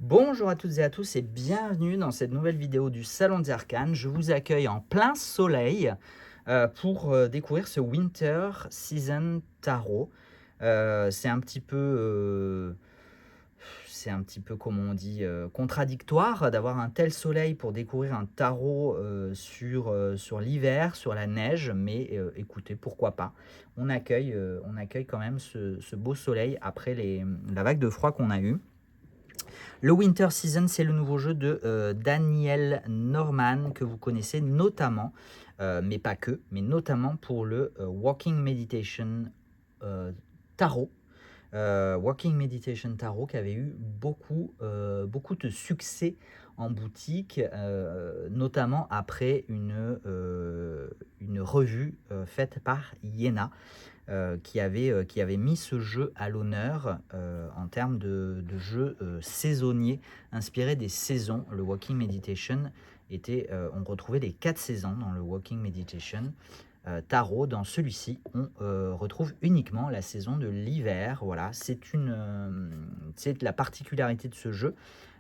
Bonjour à toutes et à tous et bienvenue dans cette nouvelle vidéo du Salon des Arcanes. Je vous accueille en plein soleil pour découvrir ce Winter Season Tarot. C'est un petit peu, comme on dit, contradictoire d'avoir un tel soleil pour découvrir un tarot sur l'hiver, sur la neige, mais écoutez, pourquoi pas. On accueille quand même ce beau soleil après la vague de froid qu'on a eue. Le Winter Season, c'est le nouveau jeu de Daniel Norman que vous connaissez notamment, mais pas que, mais notamment pour le Walking Meditation Tarot. Walking Meditation Tarot qui avait eu beaucoup de succès en boutique, notamment après une revue faite par Iéna. Qui avait mis ce jeu à l'honneur en termes de jeu saisonnier inspiré des saisons. Le Walking Meditation on retrouvait les 4 saisons dans le Walking Meditation Tarot. Dans celui-ci, on retrouve uniquement la saison de l'hiver. Voilà, c'est la particularité de ce jeu.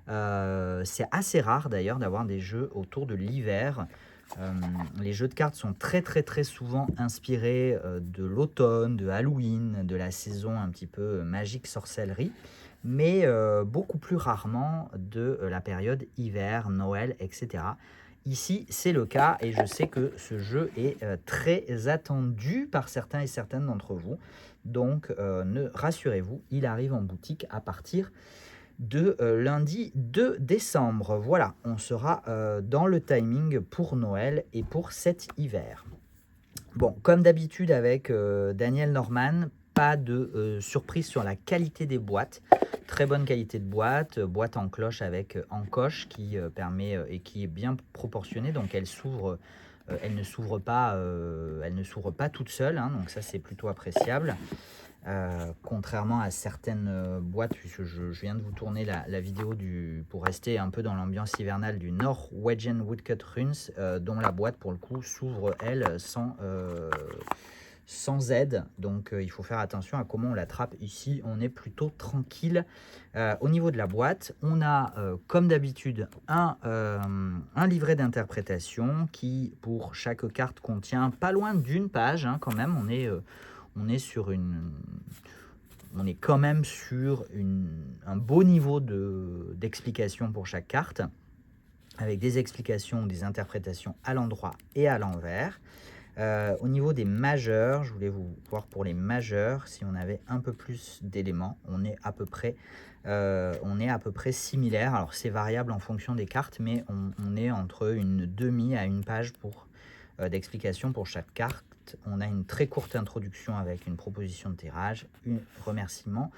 C'est assez rare d'ailleurs d'avoir des jeux autour de l'hiver. Les jeux de cartes sont très souvent inspirés de l'automne, de Halloween, de la saison un petit peu magique sorcellerie, mais beaucoup plus rarement de la période hiver, Noël, etc. Ici, c'est le cas et je sais que ce jeu est très attendu par certains et certaines d'entre vous. Donc, rassurez-vous, il arrive en boutique à partir de lundi 2 décembre. Voilà, on sera dans le timing pour Noël et pour cet hiver. Bon, comme d'habitude avec Daniel Norman, pas de surprise sur la qualité des boîtes. Très bonne qualité de boîte, boîte en cloche avec encoche qui permet et qui est bien proportionnée, donc elle ne s'ouvre pas toute seule, hein, donc ça c'est plutôt appréciable. Contrairement à certaines boîtes, puisque je viens de vous tourner la vidéo pour rester un peu dans l'ambiance hivernale du Norwegian Woodcut Runes, dont la boîte pour le coup s'ouvre elle sans aide, donc il faut faire attention à comment on l'attrape. Ici on est plutôt tranquille. Au niveau de la boîte, on a comme d'habitude un livret d'interprétation qui pour chaque carte contient pas loin d'une page, hein, quand même. On est quand même sur un beau niveau d'explication pour chaque carte, avec des explications ou des interprétations à l'endroit et à l'envers. Au niveau des majeurs, je voulais vous voir pour les majeurs, si on avait un peu plus d'éléments, on est à peu près similaire. Alors c'est variable en fonction des cartes, mais on est entre une demi à une page d'explication pour chaque carte. On a une très courte introduction avec une proposition de tirage, un remerciement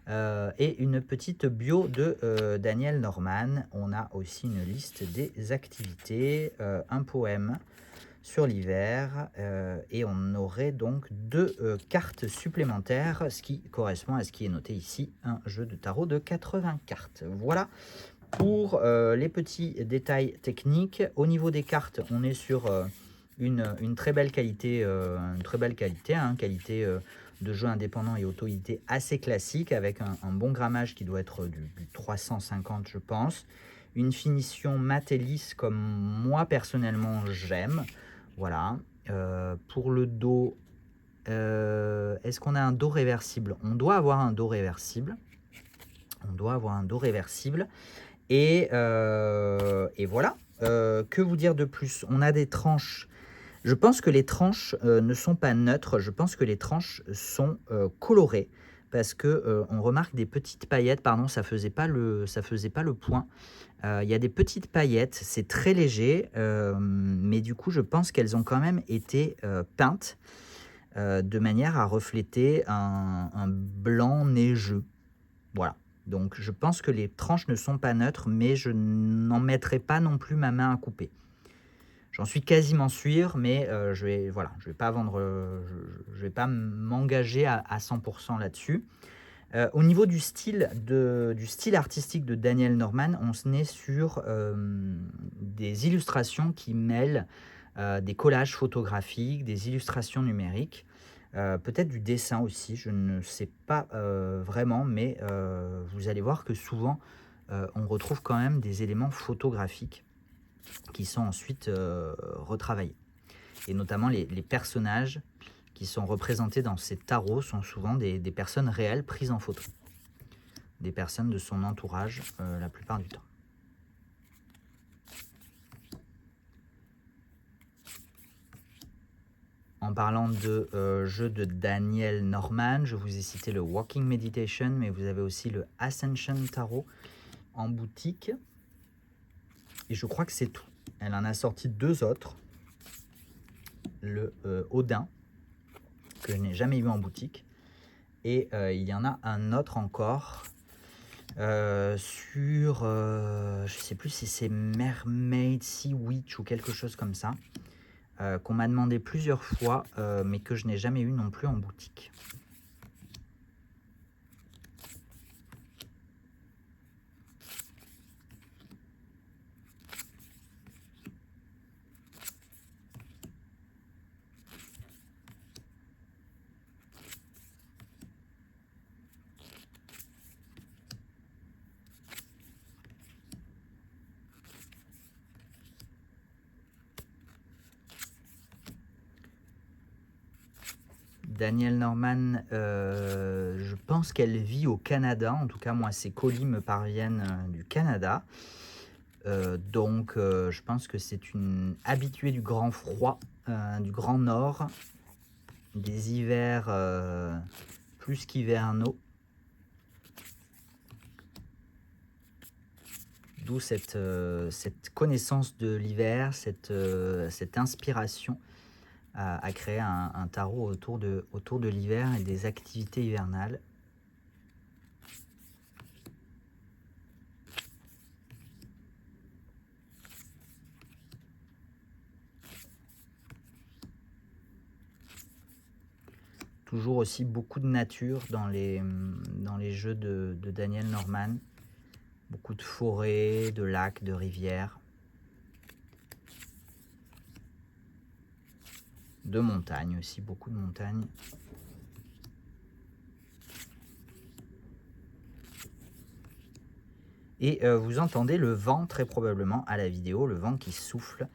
et une petite bio de Daniel Norman. On a aussi une liste des activités, un poème sur l'hiver et on aurait donc 2 cartes supplémentaires, ce qui correspond à ce qui est noté ici, un jeu de tarot de 80 cartes. Voilà pour les petits détails techniques. Au niveau des cartes, on est sur une très belle qualité, qualité de jeu indépendant et auto-édité assez classique, avec un bon grammage qui doit être du 350 je pense, une finition mat et lisse comme moi personnellement j'aime. Voilà. Pour le dos, est-ce qu'on a un dos réversible? On doit avoir un dos réversible. Et voilà. Que vous dire de plus? On a des tranches. Je pense que les tranches ne sont pas neutres. Je pense que les tranches sont colorées. Parce que on remarque des petites paillettes. Pardon, ça faisait pas le point. Il y a des petites paillettes. C'est très léger. Mais du coup, je pense qu'elles ont quand même été peintes de manière à refléter un blanc neigeux. Voilà. Donc je pense que les tranches ne sont pas neutres, mais je n'en mettrai pas non plus ma main à couper. J'en suis quasiment sûr, mais je vais pas m'engager à 100% là-dessus. Au niveau du style artistique de Daniel Norman, on se est sur des illustrations qui mêlent des collages photographiques, des illustrations numériques, peut-être du dessin aussi, je ne sais pas vraiment, mais vous allez voir que souvent on retrouve quand même des éléments photographiques qui sont ensuite retravaillés. Et notamment les personnages qui sont représentés dans ces tarots sont souvent des personnes réelles prises en photo. Des personnes de son entourage la plupart du temps. En parlant de jeu de Daniel Norman, je vous ai cité le Walking Meditation, mais vous avez aussi le Ascension Tarot en boutique. Et je crois que c'est tout. Elle en a sorti 2 autres. Le Odin, que je n'ai jamais eu en boutique. Et il y en a un autre encore sur, je ne sais plus si c'est Mermaid Sea Witch ou quelque chose comme ça. Qu'on m'a demandé plusieurs fois, mais que je n'ai jamais eu non plus en boutique. Daniel Norman, je pense qu'elle vit au Canada. En tout cas, moi, ses colis me parviennent du Canada. Donc, je pense que c'est une habituée du grand froid, du grand nord, des hivers plus qu'hivernaux. D'où cette connaissance de l'hiver, cette inspiration à créer un tarot autour de l'hiver et des activités hivernales. Toujours aussi beaucoup de nature dans les jeux de Daniel Norman. Beaucoup de forêts, de lacs, de rivières. De montagnes aussi, beaucoup de montagnes. Et vous entendez le vent très probablement à la vidéo, le vent qui souffle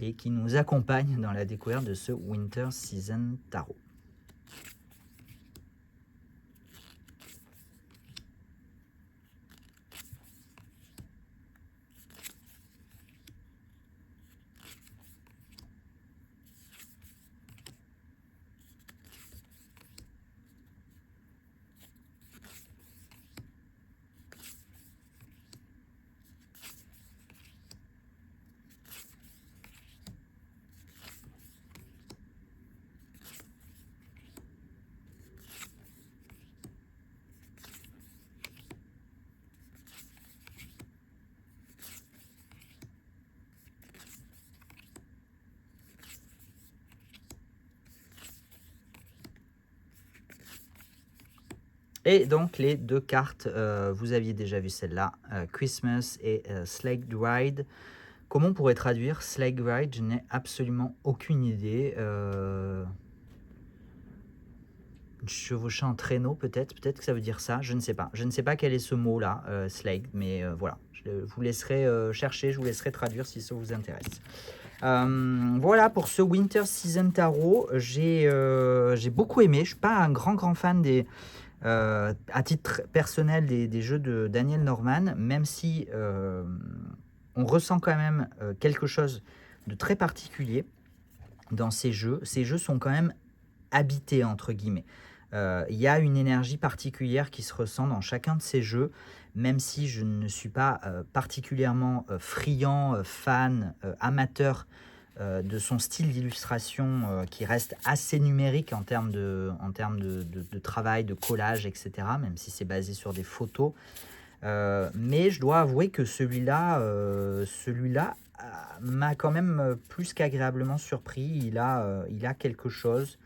et qui nous accompagne dans la découverte de ce Winter Season Tarot. Et donc les 2 cartes, vous aviez déjà vu celle-là, Christmas et Sleigh Ride. Comment on pourrait traduire Sleigh Ride? Je n'ai absolument aucune idée. Chevaucher en traîneau peut-être que ça veut dire ça, je ne sais pas. Je ne sais pas quel est ce mot-là, Sleigh, mais voilà. Je vous laisserai chercher, je vous laisserai traduire si ça vous intéresse. Voilà pour ce Winter Season Tarot. J'ai beaucoup aimé. Je ne suis pas un grand fan des... à titre personnel des jeux de Daniel Norman, même si on ressent quand même quelque chose de très particulier dans ces jeux. Ces jeux sont quand même habités, entre guillemets. Il y a une énergie particulière qui se ressent dans chacun de ces jeux, même si je ne suis pas particulièrement friand, fan, amateur de son style d'illustration qui reste assez numérique en termes de travail, de collage, etc., même si c'est basé sur des photos. Mais je dois avouer que celui-là m'a quand même plus qu'agréablement surpris. Il a quelque chose.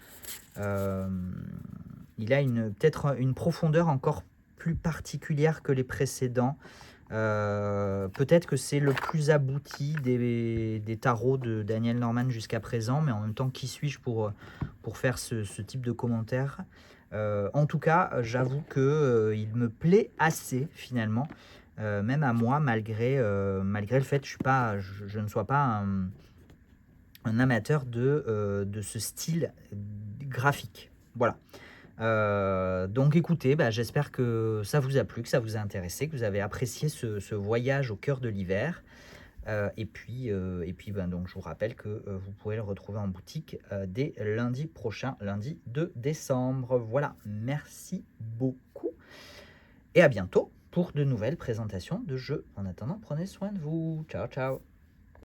Il a peut-être une profondeur encore plus particulière que les précédents. Peut-être que c'est le plus abouti des tarots de Daniel Norman jusqu'à présent, mais en même temps, qui suis-je pour faire ce type de commentaire? En tout cas, j'avoue qu'il me plaît assez finalement. même à moi, malgré le fait que je ne sois pas un amateur de ce style graphique. Voilà. Donc écoutez, bah, j'espère que ça vous a plu, que ça vous a intéressé, que vous avez apprécié ce voyage au cœur de l'hiver. Et puis ben, donc, je vous rappelle que vous pouvez le retrouver en boutique dès lundi prochain, lundi 2 décembre. Voilà, merci beaucoup et à bientôt pour de nouvelles présentations de jeux. En attendant, prenez soin de vous. Ciao, ciao.